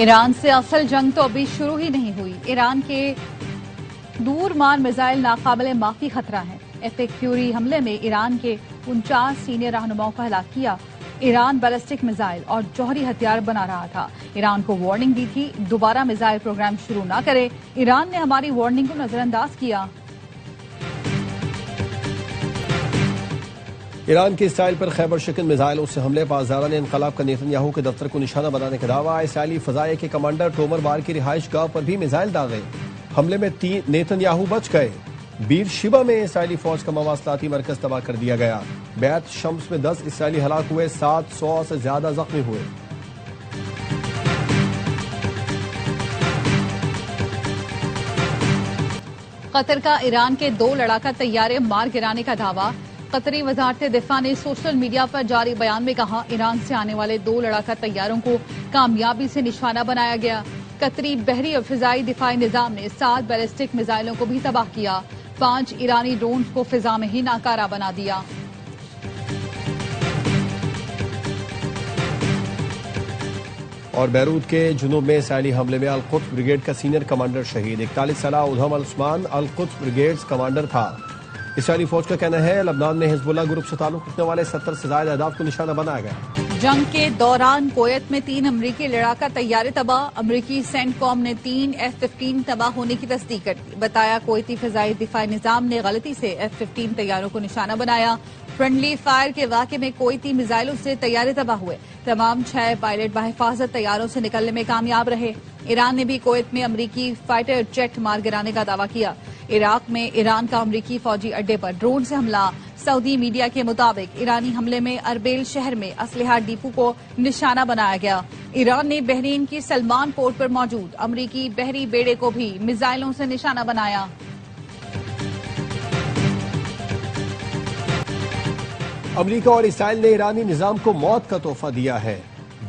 ایران سے اصل جنگ تو ابھی شروع ہی نہیں ہوئی۔ ایران کے دور مار میزائل ناقابل معافی خطرہ ہیں۔ ایپک فیوری حملے میں ایران کے 49 سینئر رہنماؤں کو ہلاک کیا۔ ایران بیلسٹک میزائل اور جوہری ہتھیار بنا رہا تھا۔ ایران کو وارننگ دی تھی دوبارہ میزائل پروگرام شروع نہ کرے۔ ایران نے ہماری وارننگ کو نظر انداز کیا۔ ایران کے اسرائیل پر خیبر شکن میزائلوں سے حملے پاسداران انقلاب کا نیتن یاہو کے دفتر کو نشانہ بنانے کا دعویٰ۔ اسرائیلی فضائیہ کے کمانڈر ٹومر بار کی رہائش گاہ پر بھی میزائل داغے۔ حملے میں نیتن یاہو بچ گئے۔ بیر شیبہ میں اسرائیلی فوج کا مواصلاتی مرکز تباہ کر دیا گیا۔ بیت شمس میں 10 اسرائیلی ہلاک ہوئے، 700 سے زیادہ زخمی ہوئے۔ قطر کا ایران کے 2 لڑاکا طیارے مار گرانے کا دعویٰ۔ قطری وزارت دفاع نے سوشل میڈیا پر جاری بیان میں کہا ایران سے آنے والے 2 لڑاکا طیاروں کو کامیابی سے نشانہ بنایا گیا۔ قطری بحری اور فضائی دفاعی نظام نے 7 بیلسٹک میزائلوں کو بھی تباہ کیا۔ 5 ایرانی ڈرونز کو فضا میں ہی ناکارہ بنا دیا۔ اور بیروت کے جنوب میں اسرائیلی حملے میں القدس بریگیڈ کا سینئر کمانڈر شہید۔ 41 سالہ ادھم العثمان القدس بریگیڈ کمانڈر تھا۔ اسرائیلی فوج کا کہنا ہے لبنان میں حزب اللہ گروپ سے تعلق رکھنے والے 70 سے زائد اہداف کو نشانہ بنایا گیا۔ جنگ کے دوران کویت میں 3 امریکی لڑاکا طیارے تباہ۔ امریکی سینٹ کام نے 3 F-15 تباہ ہونے کی تصدیق کر دی۔ بتایا کویتی فضائی دفاعی نظام نے غلطی سے F-15 طیاروں کو نشانہ بنایا۔ فرینڈلی فائر کے واقعے میں کویتی میزائلوں سے طیارے تباہ ہوئے۔ تمام 6 پائلٹ بحفاظت طیاروں سے نکلنے میں کامیاب رہے۔ ایران نے بھی کویت میں امریکی فائٹر جیٹ مار گرانے کا دعویٰ کیا۔ عراق میں ایران کا امریکی فوجی اڈے پر ڈرون سے حملہ۔ سعودی میڈیا کے مطابق ایرانی حملے میں اربیل شہر میں اسلحہ ڈیپو کو نشانہ بنایا گیا۔ ایران نے بحرین کی سلمان پورٹ پر موجود امریکی بحری بیڑے کو بھی میزائلوں سے نشانہ بنایا۔ امریکہ اور اسرائیل نے ایرانی نظام کو موت کا تحفہ دیا ہے۔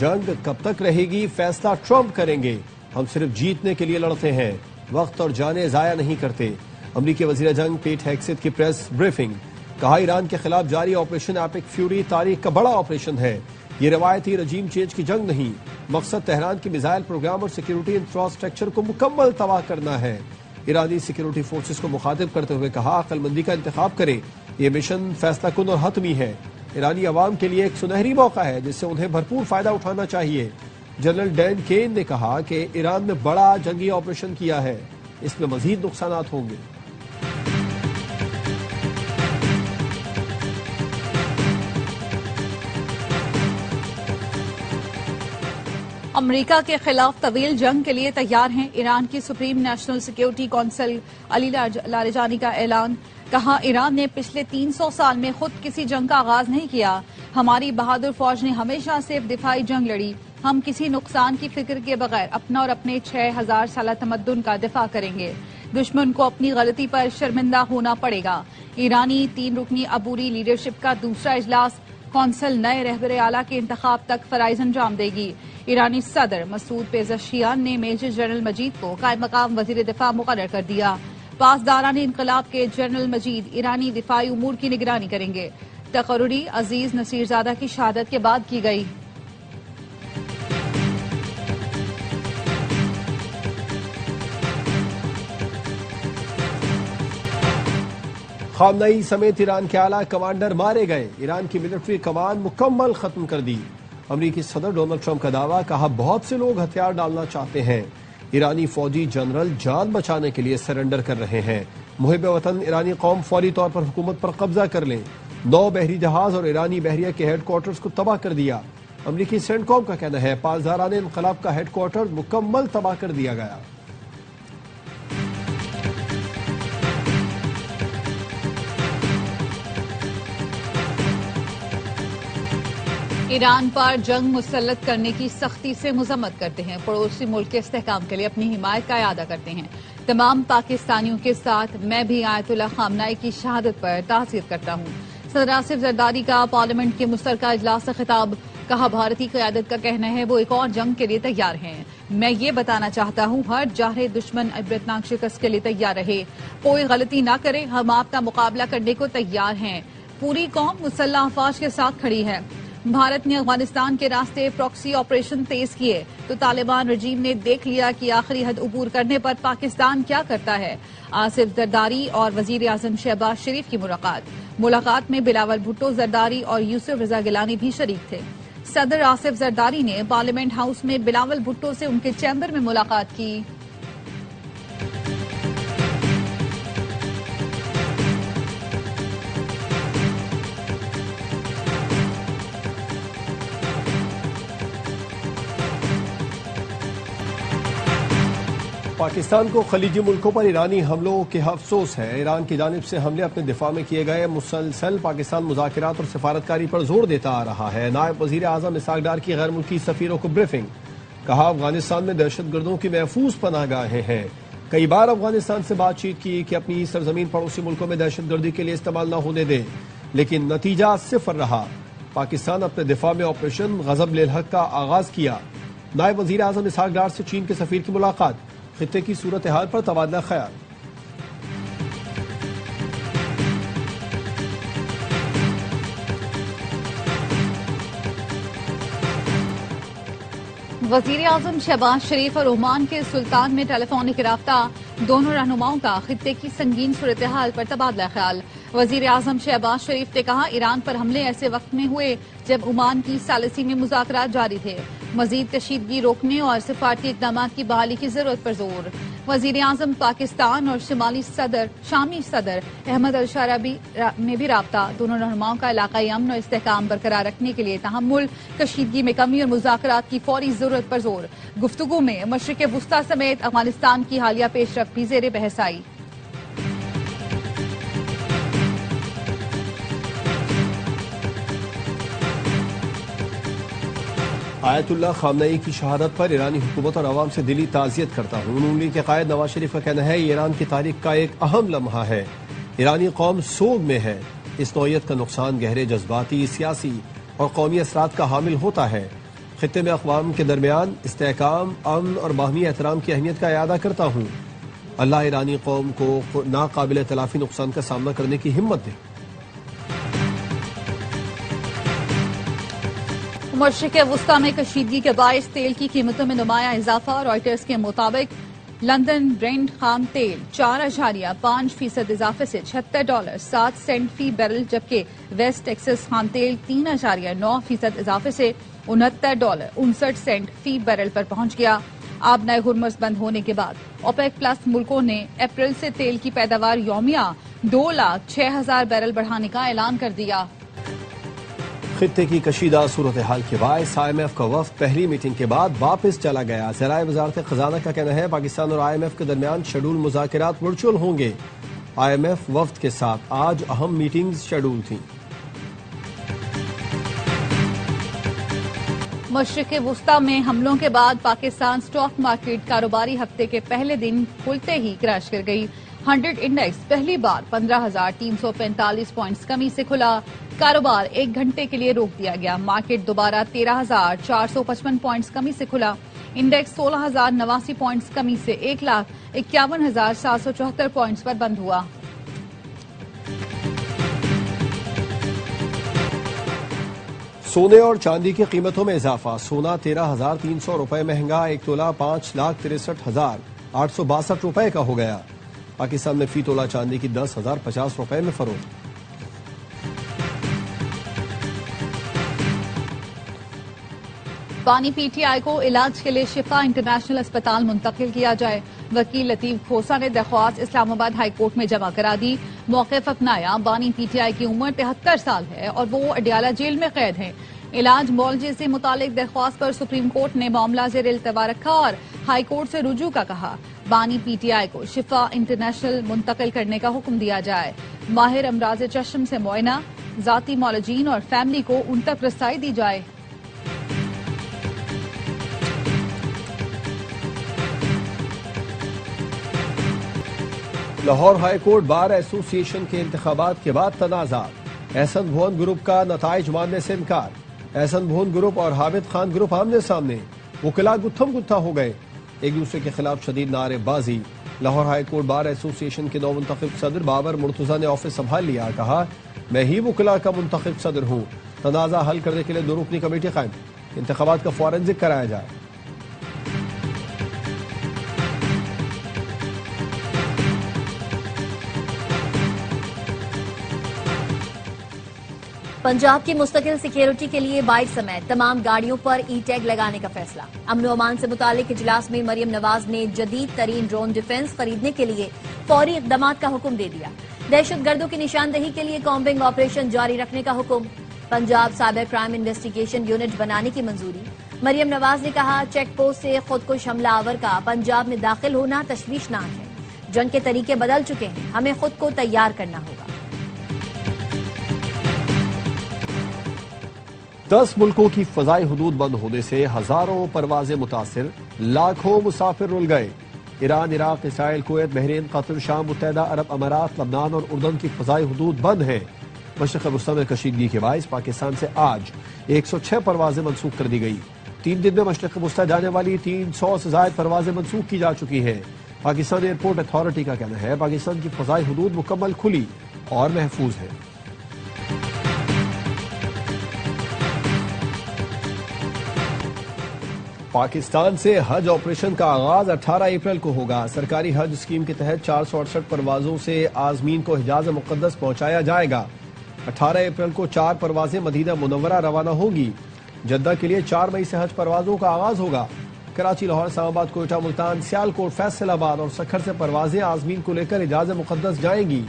جنگ کب تک رہے گی فیصلہ ٹرمپ کریں گے۔ ہم صرف جیتنے کے لیے لڑتے ہیں، وقت اور جانیں ضائع نہیں کرتے۔ امریکی وزیر جنگ پیٹ ہیگسیت کی پریس بریفنگ۔ کہا ایران کے خلاف جاری آپریشن ایپک فیوری تاریخ کا بڑا آپریشن ہے۔ یہ روایتی رجیم چینج کی جنگ نہیں، مقصد تہران کی میزائل پروگرام اور سیکیورٹی انفراسٹرکچر کو مکمل تباہ کرنا ہے۔ ایرانی سیکیورٹی فورسز کو مخاطب کرتے ہوئے کہا عقل مندی کا انتخاب کریں، یہ مشن فیصلہ کن اور حتمی ہے۔ ایرانی عوام کے لیے ایک سنہری موقع ہے جس سے انہیں بھرپور فائدہ اٹھانا چاہیے۔ جنرل ڈین کین نے کہا کہ ایران نے بڑا جنگی آپریشن کیا ہے، اس میں مزید نقصانات ہوں گے۔ امریکہ کے خلاف طویل جنگ کے لیے تیار ہیں۔ ایران کی سپریم نیشنل سیکیورٹی کونسل علی لاریجانی کا اعلان۔ کہا ایران نے پچھلے 300 سال میں خود کسی جنگ کا آغاز نہیں کیا۔ ہماری بہادر فوج نے ہمیشہ صرف دفاعی جنگ لڑی۔ ہم کسی نقصان کی فکر کے بغیر اپنا اور اپنے 6000 سالہ تمدن کا دفاع کریں گے۔ دشمن کو اپنی غلطی پر شرمندہ ہونا پڑے گا۔ ایرانی 3 رکنی عبوری لیڈرشپ کا دوسرا اجلاس۔ کونسل نئے رہبر اعلیٰ کے انتخاب تک فرائض انجام دے گی۔ ایرانی صدر مسعود پیزشکیان نے میجر جنرل مجید کو قائم مقام وزیر دفاع مقرر کر دیا۔ پاسداران انقلاب کے جنرل مجید ایرانی دفاعی امور کی نگرانی کریں گے۔ تقرری عزیز نصیرزادہ کی شہادت کے بعد کی گئی۔ خامنئی سمیت ایران کے اعلیٰ کمانڈر مارے گئے۔ ایران کی ملٹری کمان مکمل ختم کر دی۔ امریکی صدر ڈونلڈ ٹرمپ کا دعویٰ، کہا بہت سے لوگ ہتھیار ڈالنا چاہتے ہیں۔ ایرانی فوجی جنرل جان بچانے کے لیے سرنڈر کر رہے ہیں۔ محب وطن ایرانی قوم فوری طور پر حکومت پر قبضہ کر لیں۔ 9 بحری جہاز اور ایرانی بحریہ کے ہیڈ کوارٹرز کو تباہ کر دیا۔ امریکی سینٹ کام کا کہنا ہے پاسداران انقلاب کا ہیڈ کوارٹر مکمل تباہ کر دیا گیا۔ ایران پر جنگ مسلط کرنے کی سختی سے مذمت کرتے ہیں۔ پڑوسی ملک کے استحکام کے لیے اپنی حمایت کا اعادہ کرتے ہیں۔ تمام پاکستانیوں کے ساتھ میں بھی آیت اللہ خامنئی کی شہادت پر تعزیت کرتا ہوں۔ صدر آصف زرداری کا پارلیمنٹ کے مشترکہ اجلاس سے خطاب۔ کہا بھارتی قیادت کا کہنا ہے وہ ایک اور جنگ کے لیے تیار ہیں۔ میں یہ بتانا چاہتا ہوں ہر جارحیت دشمن عبرتناک شکست کے لیے تیار رہے، کوئی غلطی نہ کرے، ہم آپ کا مقابلہ کرنے کو تیار ہیں۔ پوری قوم مسلح افواج کے ساتھ کھڑی ہے۔ بھارت نے افغانستان کے راستے پراکسی آپریشن تیز کیے تو طالبان رجیم نے دیکھ لیا کہ آخری حد عبور کرنے پر پاکستان کیا کرتا ہے۔ آصف زرداری اور وزیر اعظم شہباز شریف کی ملاقات میں بلاول بھٹو زرداری اور یوسف رضا گیلانی بھی شریک تھے۔ صدر آصف زرداری نے پارلیمنٹ ہاؤس میں بلاول بھٹو سے ان کے چیمبر میں ملاقات کی۔ پاکستان کو خلیجی ملکوں پر ایرانی حملوں کے افسوس ہے۔ ایران کی جانب سے حملے اپنے دفاع میں کیے گئے، مسلسل پاکستان مذاکرات اور سفارتکاری پر زور دیتا آ رہا ہے۔ نائب وزیر اعظم اسحاق ڈار کی غیر ملکی سفیروں کو بریفنگ، کہا افغانستان میں دہشت گردوں کی محفوظ پناہ گاہیں ہیں۔ کئی بار افغانستان سے بات چیت کی کہ اپنی سرزمین پڑوسی ملکوں میں دہشت گردی کے لیے استعمال نہ ہونے دے، لیکن نتیجہ صفر رہا۔ پاکستان اپنے دفاع میں آپریشن غضب للحق کا آغاز کیا۔ نائب وزیر اعظم اسحاق ڈار سے چین کے سفیر کی ملاقات، خطے کی صورتحال پر تبادلہ خیال۔ وزیر اعظم شہباز شریف اور عمان کے سلطان میں ٹیلی فونک رابطہ، دونوں رہنماؤں کا خطے کی سنگین صورتحال پر تبادلہ خیال۔ وزیر اعظم شہباز شریف نے کہا ایران پر حملے ایسے وقت میں ہوئے جب عمان کی ثالثی میں مذاکرات جاری تھے، مزید کشیدگی روکنے اور سفارتی اقدامات کی بحالی کی ضرورت پر زور۔ وزیر اعظم پاکستان اور شامی صدر احمد الشارابی میں بھی رابطہ، دونوں رہنماؤں کا علاقائی امن اور استحکام برقرار رکھنے کے لیے تحمل، کشیدگی میں کمی اور مذاکرات کی فوری ضرورت پر زور۔ گفتگو میں مشرق وسطی سمیت افغانستان کی حالیہ پیش رفت بھی زیر بحث آئی۔ آیت اللہ خامنئی کی شہادت پر ایرانی حکومت اور عوام سے دلی تعزیت کرتا ہوں۔ نون لیگ کے قائد نواز شریف کا کہنا ہے یہ ایران کی تاریخ کا ایک اہم لمحہ ہے۔ ایرانی قوم سوگ میں ہے۔ اس نوعیت کا نقصان گہرے جذباتی، سیاسی اور قومی اثرات کا حامل ہوتا ہے۔ خطے میں اقوام کے درمیان استحکام، امن اور باہمی احترام کی اہمیت کا اعادہ کرتا ہوں۔ اللہ ایرانی قوم کو ناقابل تلافی نقصان کا سامنا کرنے کی ہمت دے۔ مشرق وسطی میں کشیدگی کے باعث تیل کی قیمتوں میں نمایاں اضافہ۔ رائٹرز کے مطابق لندن برینٹ خام تیل 4.5% اضافے سے $76.07 فی بیرل، جبکہ ویسٹ ٹیکسس خام تیل 3.9% اضافے سے $69.59 فی بیرل پر پہنچ گیا۔ آبنائے ہرمز بند ہونے کے بعد اوپیک پلس ملکوں نے اپریل سے تیل کی پیداوار یومیہ 2,06,000 بیرل بڑھانے کا اعلان کر دیا۔ خطے کی کشیدہ صورتحال کے باعث IMF کا وفد پہلی میٹنگ کے بعد واپس چلا گیا۔ ذرائع وزارت خزانہ کا کہنا ہے پاکستان اور IMF کے درمیان شیڈول مذاکرات ورچوئل ہوں گے۔ IMF وفد کے ساتھ آج اہم میٹنگز شیڈول تھیں۔ مشرق وسطی میں حملوں کے بعد پاکستان سٹاک مارکیٹ کاروباری ہفتے کے پہلے دن کھلتے ہی کریش کر گئی۔ 100 انڈیکس پہلی بار 15,345 پوائنٹس کمی سے کھلا۔ کاروبار 1 گھنٹے کے لیے روک دیا گیا۔ مارکیٹ دوبارہ 13,455 پوائنٹس کمی سے کھلا۔ انڈیکس 16,089 پوائنٹس کمی سے 1,51,774 پوائنٹس پر بند ہوا۔ سونے اور چاندی کی قیمتوں میں اضافہ۔ سونا 13,300 روپے مہنگا، 1 تولہ 5,63,862 روپے کا ہو گیا۔ پاکستان میں فی تولہ چاندی کی 10,050 روپے میں فروخت۔ بانی PTI کو علاج کے لیے شفا انٹرنیشنل اسپتال منتقل کیا جائے۔ وکیل لطیف کھوسا نے درخواست اسلام آباد ہائی کورٹ میں جمع کرا دی۔ موقف اپنایا۔ بانی PTI کی عمر 73 سال ہے اور وہ اڈیالہ جیل میں قید ہیں۔ علاج معالجے سے متعلق درخواست پر سپریم کورٹ نے معاملہ زیر التوا رکھا اور ہائی کورٹ سے رجوع کا کہا۔ بانی PTI کو شفا انٹرنیشنل منتقل کرنے کا حکم دیا جائے۔ ماہر امراض چشم سے معائنہ، ذاتی معالجین اور فیملی کو ان تک رسائی دی جائے۔ لاہور ہائی کورٹ بار ایسوسی ایشن کے انتخابات کے بعد تنازعات۔ احسن بھون گروپ کا نتائج ماننے سے انکار۔ احسن بھون گروپ اور حامد خان گروپ آمنے سامنے، وکلاء گتھم گتھا ہو گئے، ایک دوسرے کے خلاف شدید نعرے بازی۔ لاہور ہائی کورٹ بار ایسوسی ایشن کے نو منتخب صدر بابر مرتضیٰ نے آفس سنبھال لیا، کہا میں ہی وکلاء کا منتخب صدر ہوں۔ تنازع حل کرنے کے لیے 2 رکنی کمیٹی قائم، انتخابات کا فورنزک کرایا جائے۔ پنجاب کی مستقل سیکیورٹی کے لیے بائک سمیت تمام گاڑیوں پر ای ٹیگ لگانے کا فیصلہ۔ امن و امان سے متعلق اجلاس میں مریم نواز نے جدید ترین ڈرون ڈیفنس خریدنے کے لیے فوری اقدامات کا حکم دے دیا۔ دہشت گردوں کی نشاندہی کے لیے کامبنگ آپریشن جاری رکھنے کا حکم۔ Punjab cyber crime investigation unit بنانے کی منظوری۔ مریم نواز نے کہا، چیک پوسٹ سے خودکش حملہ آور کا پنجاب میں داخل ہونا تشویشناک ہے۔ جنگ کے طریقے بدل چکے ہیں، ہمیں خود کو تیار کرنا ہوگا۔ 10 ملکوں کی فضائی حدود بند ہونے سے ہزاروں پروازیں متاثر، لاکھوں مسافر رل گئے۔ ایران، عراق، اسرائیل، کویت، بحرین، قطر، شام، متحدہ عرب امارات، لبنان اور اردن کی فضائی حدود بند ہیں۔ مشرق وسطی میں کشیدگی کے باعث پاکستان سے آج 106 پروازیں منسوخ کر دی گئی۔ 3 دن میں مشرق وسطی جانے والی 300 سے زائد پروازیں منسوخ کی جا چکی ہیں۔ پاکستان ایئرپورٹ اتھارٹی کا کہنا ہے پاکستان کی فضائی حدود مکمل کھلی اور محفوظ ہے۔ پاکستان سے حج آپریشن کا آغاز 18 اپریل کو ہوگا۔ سرکاری حج اسکیم کے تحت 468 پروازوں سے عازمین کو حجاز مقدس پہنچایا جائے گا۔ 18 اپریل کو 4 پروازیں مدینہ منورہ روانہ ہوں گی۔ جدہ کے لیے 4 مئی سے حج پروازوں کا آغاز ہوگا۔ کراچی، لاہور، اسلام آباد، کوئٹہ، ملتان، سیالکوٹ، فیصل آباد اور سکھر سے پروازیں عازمین کو لے کر حجاز مقدس جائیں گی۔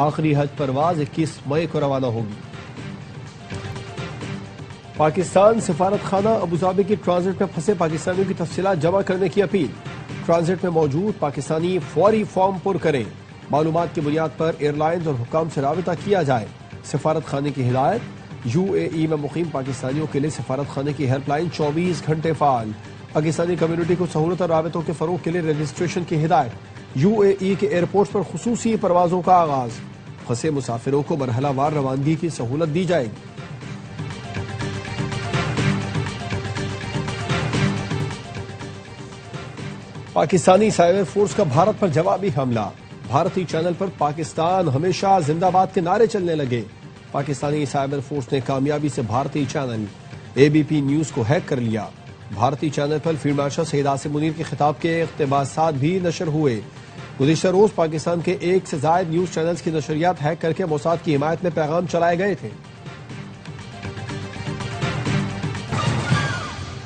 آخری حج پرواز 21 مئی کو روانہ ہوگی۔ پاکستان سفارت خانہ ابوظہبی کی ٹرانزٹ میں پھنسے پاکستانیوں کی تفصیلات جمع کرنے کی اپیل۔ ٹرانزٹ میں موجود پاکستانی فوری فارم پر کریں۔ معلومات کی بنیاد پر ایئر لائنز اور حکام سے رابطہ کیا جائے۔ سفارت خانے کی ہدایت، UAE میں مقیم پاکستانیوں کے لیے سفارت خانے کی ہیلپ لائن 24 گھنٹے فعال۔ پاکستانی کمیونٹی کو سہولت اور رابطوں کے فروغ کے لیے رجسٹریشن کی ہدایت۔ UAE کے ایئرپورٹ پر خصوصی پروازوں کا آغاز۔ پھنسے مسافروں کو مرحلہ وار روانگی کی سہولت دی جائے گی۔ پاکستانی سائبر فورس کا بھارت پر جوابی حملہ۔ بھارتی چینل پر پاکستان ہمیشہ زندہ باد کے نعرے چلنے لگے۔ پاکستانی سائبر فورس نے کامیابی سے بھارتی چینل ABP نیوز کو ہیک کر لیا۔ بھارتی چینل پر فیلڈ مارشل سید عاصم منیر کے خطاب کے اقتباسات بھی نشر ہوئے۔ گزشتہ روز پاکستان کے 1 سے زائد نیوز چینلز کی نشریات ہیک کر کے موساد کی حمایت میں پیغام چلائے گئے تھے۔